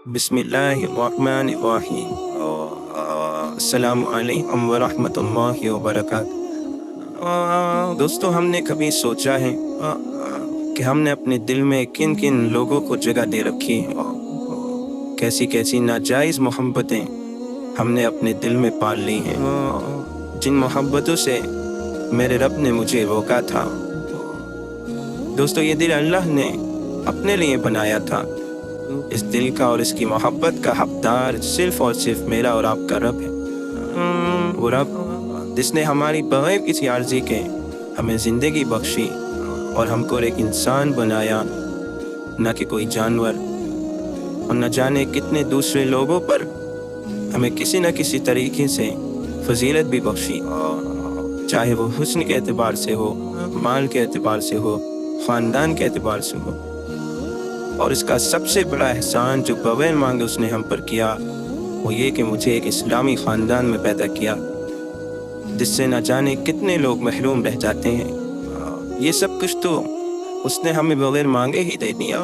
बिस्मिल्लाहिर्रहमानिर्रहीम। अस्सलामु अलैकुम वरहमतुल्लाहि वबरकातुहू। दोस्तों, हमने कभी सोचा है कि हमने अपने दिल में किन किन लोगों को जगह दे रखी है, कैसी कैसी नाजायज़ मोहब्बतें हमने अपने दिल में पाल ली हैं, जिन मोहब्बतों से मेरे रब ने मुझे रोका था। दोस्तों, ये दिल अल्लाह ने अपने लिए बनाया था। इस दिल का और इसकी मोहब्बत का हकदार सिर्फ और सिर्फ मेरा और आपका रब है। वो रब जिसने हमारी बगैर किसी आर्ज़ी के हमें ज़िंदगी बख्शी और हमको एक इंसान बनाया, न कि कोई जानवर। और न जाने कितने दूसरे लोगों पर हमें किसी न किसी तरीके से फजीलत भी बख्शी, चाहे वो हुस्न के एतबार से हो, माल के एतबार से हो, ख़ानदान के एतबार से हो। और इसका सबसे बड़ा एहसान जो बगैर मांगे उसने हम पर किया, वो ये कि मुझे एक इस्लामी ख़ानदान में पैदा किया, जिससे न जाने कितने लोग महरूम रह जाते हैं। ये सब कुछ तो उसने हमें बगैर मांगे ही दे दिया।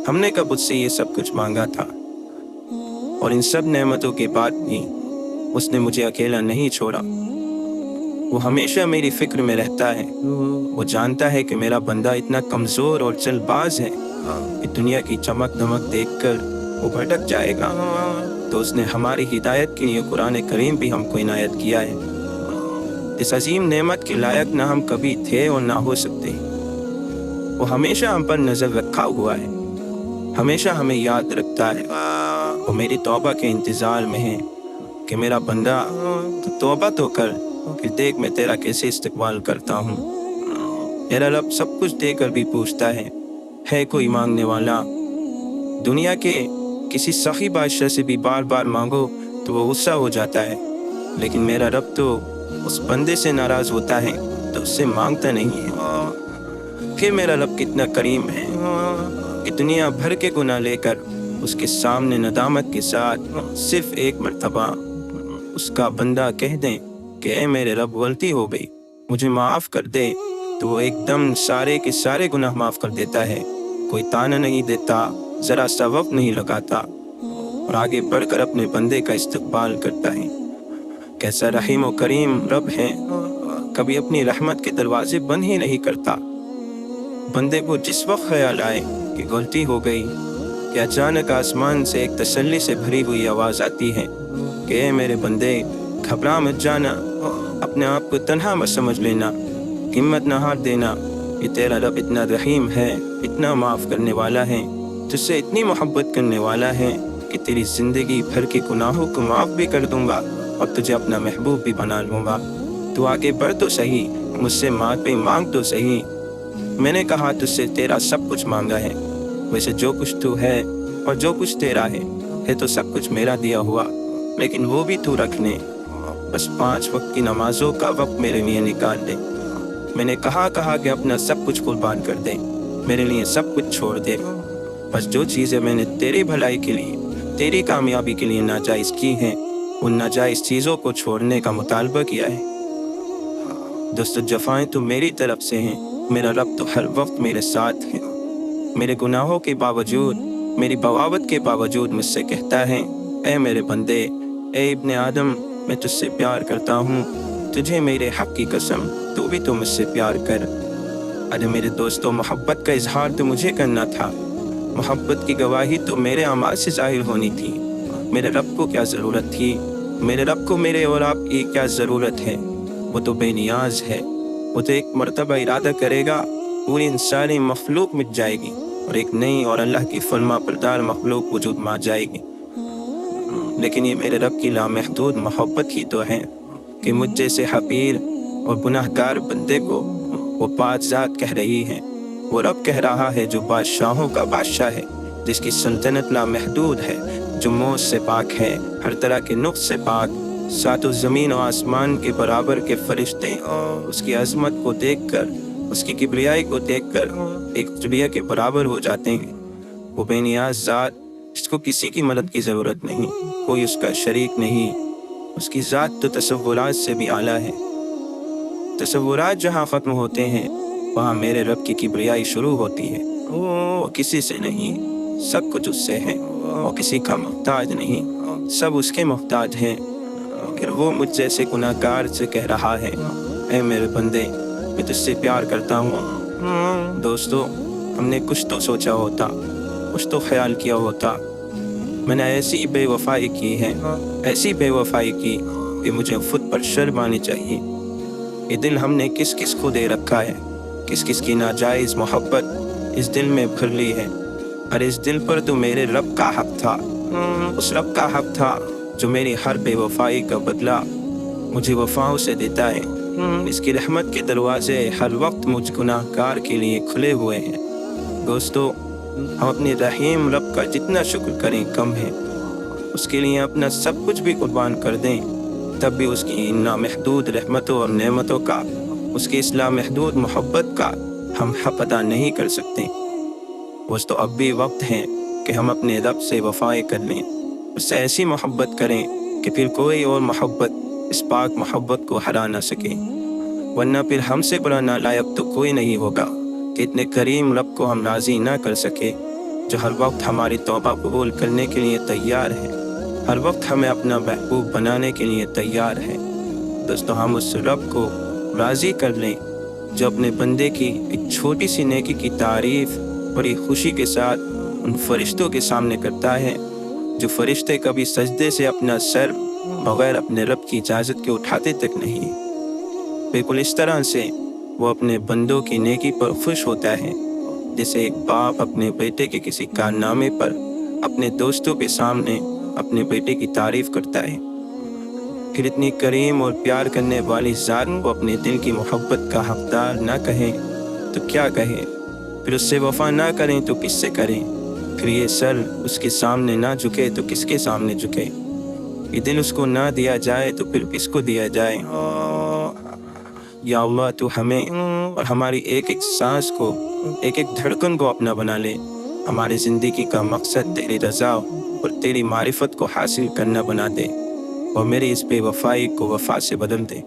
हमने कब उससे ये सब कुछ मांगा था? और इन सब नेमतों के बाद भी उसने मुझे अकेला नहीं छोड़ा। वो हमेशा मेरी फिक्र में रहता है। वो जानता है कि मेरा बंदा इतना कमज़ोर और चलबाज है कि दुनिया की चमक दमक देखकर वो भटक जाएगा। तो उसने हमारी हिदायत के लिए कुरान करीम भी हमको इनायत किया है। इस अजीम नेमत के लायक ना हम कभी थे और ना हो सकते। वो हमेशा हम पर नज़र रखा हुआ है, हमेशा हमें याद रखता है। वो मेरी तौबा के इंतज़ार में है कि मेरा बंदा तो तौबा तो कर, कि देख मैं तेरा कैसे इस्तकबाल करता हूँ। मेरा रब सब कुछ देकर भी पूछता है कोई मांगने वाला? दुनिया के किसी सखी बादशाह से भी बार बार मांगो तो वो गुस्सा हो जाता है, लेकिन मेरा रब तो उस बंदे से नाराज़ होता है तो उससे मांगता नहीं है। फिर मेरा रब कितना करीम है कि दुनिया भर के गुनाह लेकर उसके सामने नदामत के साथ सिर्फ एक मर्तबा उसका बंदा कह दें कि ऐ मेरे रब, गलती हो गई, मुझे माफ़ कर दे, तो वो एकदम सारे के सारे गुनाह माफ़ कर देता है। कोई ताना नहीं देता, ज़रा सा वक्त नहीं लगाता और आगे बढ़कर अपने बंदे का इस्तकबाल करता है। कैसा रहीम और करीम रब है, कभी अपनी रहमत के दरवाजे बंद ही नहीं करता। बंदे को जिस वक्त ख्याल आए कि गलती हो गई कि अचानक आसमान से एक तसल्ली से भरी हुई आवाज़ आती है कि ऐ मेरे बंदे, घबरा मत जाना, अपने आप को तन्हा मत समझ लेना, हिम्मत न हार देना। ये तेरा रब इतना रहीम है, इतना माफ़ करने वाला है, तुझसे इतनी मोहब्बत करने वाला है कि तेरी ज़िंदगी भर के गुनाहों को माफ़ भी कर दूंगा और तुझे अपना महबूब भी बना लूँगा। तू आगे बढ़ तो सही, मुझसे माफ़ी मांग तो सही। मैंने कहा तुझसे तेरा सब कुछ मांगा है। वैसे जो कुछ तू है और जो कुछ तेरा है तो सब कुछ मेरा दिया हुआ, लेकिन वो भी तू रख ले। बस 5 वक्त की नमाजों का वक्त मेरे लिए निकाल दे। मैंने कहा कि अपना सब कुछ कुर्बान कर दे, मेरे लिए सब कुछ छोड़ दे। बस जो चीज़ें मैंने तेरी भलाई के लिए, तेरी कामयाबी के लिए नाजायज़ की हैं, उन नाजायज़ चीज़ों को छोड़ने का मुतालबा किया है। दोस्तों, जफ़ाएं तो मेरी तरफ से हैं, मेरा रब तो हर वक्त मेरे साथ है। मेरे गुनाहों के बावजूद, मेरी बगावत के बावजूद मुझसे कहता है, ऐ मेरे बंदे, ऐ इब्ने आदम, मैं तुझसे प्यार करता हूँ, तुझे मेरे हक़ की कसम, तू भी तो मुझसे प्यार कर। अरे मेरे दोस्तों, मोहब्बत का इजहार तो मुझे करना था, मोहब्बत की गवाही तो मेरे अमाल से ज़ाहिर होनी थी। मेरे रब को क्या ज़रूरत थी? मेरे रब को मेरे और आपकी क्या ज़रूरत है? वो तो बेनियाज है। वो तो एक मर्तबा इरादा करेगा, पूरी इंसानी मखलूक मिट जाएगी और एक नई और अल्लाह की फरमा बरदार मखलूक वजूद में आ जाएगी। लेकिन ये मेरे रब की लामहदूद मोहब्बत ही तो है कि मुझ जैसे हक़ीर और गुनाहगार बंदे को वो पाक ज़ात कह रही है। वो रब कह रहा है जो बादशाहों का बादशाह है, जिसकी सल्तनत लामहदूद है, जो मौत से पाक है, हर तरह के नुक्स से पाक। सातों ज़मीन और आसमान के बराबर के फरिश्ते उसकी अज़मत को देखकर, उसकी किबरियाई को देखकर एक चिड़िया के बराबर हो जाते हैं। वो बेनियाज ज़ात जिसको किसी की मदद की ज़रूरत नहीं, कोई उसका शरीक नहीं, उसकी ज़ात तो तसव्वुरात से भी आला है। तसव्वुरात जहाँ ख़त्म होते हैं वहाँ मेरे रब की किबरियाई शुरू होती है। वो किसी से नहीं, सब कुछ उससे है। वो किसी का मोहताज नहीं, सब उसके मोहताज हैं। फिर वो मुझ जैसे गुनाहगार से कह रहा है, ऐ मेरे बंदे, मैं तुझसे प्यार करता हूँ। दोस्तों, हमने कुछ तो सोचा होता, कुछ तो ख्याल किया होता। मैंने ऐसी बेवफाई की है, ऐसी बेवफाई की कि मुझे खुद पर शर्म आनी चाहिए। ये दिल हमने किस किस को दे रखा है, किस किस की नाजायज़ मोहब्बत इस दिल में भर ली है। और इस दिल पर तो मेरे रब का हक था, उस रब का हक था जो मेरी हर बेवफाई का बदला मुझे वफाओं से देता है। इसकी रहमत के दरवाजे हर वक्त मुझ गुनाहगार के लिए खुले हुए हैं। दोस्तों, हम अपने रहीम रब का जितना शुक्र करें कम है। उसके लिए अपना सब कुछ भी कुर्बान कर दें, तब भी उसकी नामहदूद रहमतों और नेमतों का, उसकी इस लामहदूद मोहब्बत का हम हक अदा नहीं कर सकते। दोस्तों, अब भी वक्त है कि हम अपने रब से वफाएं कर लें, उससे ऐसी मोहब्बत करें कि फिर कोई और मोहब्बत इस पाक मोहब्बत को हरा ना सके। वरना फिर हमसे बड़ा नालायक तो कोई नहीं होगा कि इतने करीम रब को हम राज़ी ना कर सके, जो हर वक्त हमारी तौबा कबूल करने के लिए तैयार है, हर वक्त हमें अपना महबूब बनाने के लिए तैयार है। दोस्तों, हम उस रब को राज़ी कर लें जो अपने बंदे की एक छोटी सी नेकी की तारीफ़ बड़ी खुशी के साथ उन फरिश्तों के सामने करता है, जो फरिश्ते कभी सजदे से अपना सर बगैर अपने रब की इजाज़त के उठाते तक नहीं। बिल्कुल इस तरह से वो अपने बंदों की नेकी पर खुश होता है, जैसे एक बाप अपने बेटे के किसी कारनामे पर अपने दोस्तों के सामने अपने बेटे की तारीफ़ करता है। फिर इतनी करीम और प्यार करने वाली ज़ात को अपने दिल की मोहब्बत का हकदार ना कहें तो क्या कहें, फिर उससे वफा ना करें तो किससे करें, फिर ये सर उसके सामने ना झुके तो किसके सामने झुके, ये दिल उसको ना दिया जाए तो फिर किसको दिया जाए। या अल्लाह, तू हमें और हमारी एक एक सांस को, एक एक धड़कन को अपना बना ले। हमारी ज़िंदगी का मकसद तेरी रज़ा और तेरी मारिफत को हासिल करना बना दे, और मेरी इस बेवफाई को वफा से बदल दे।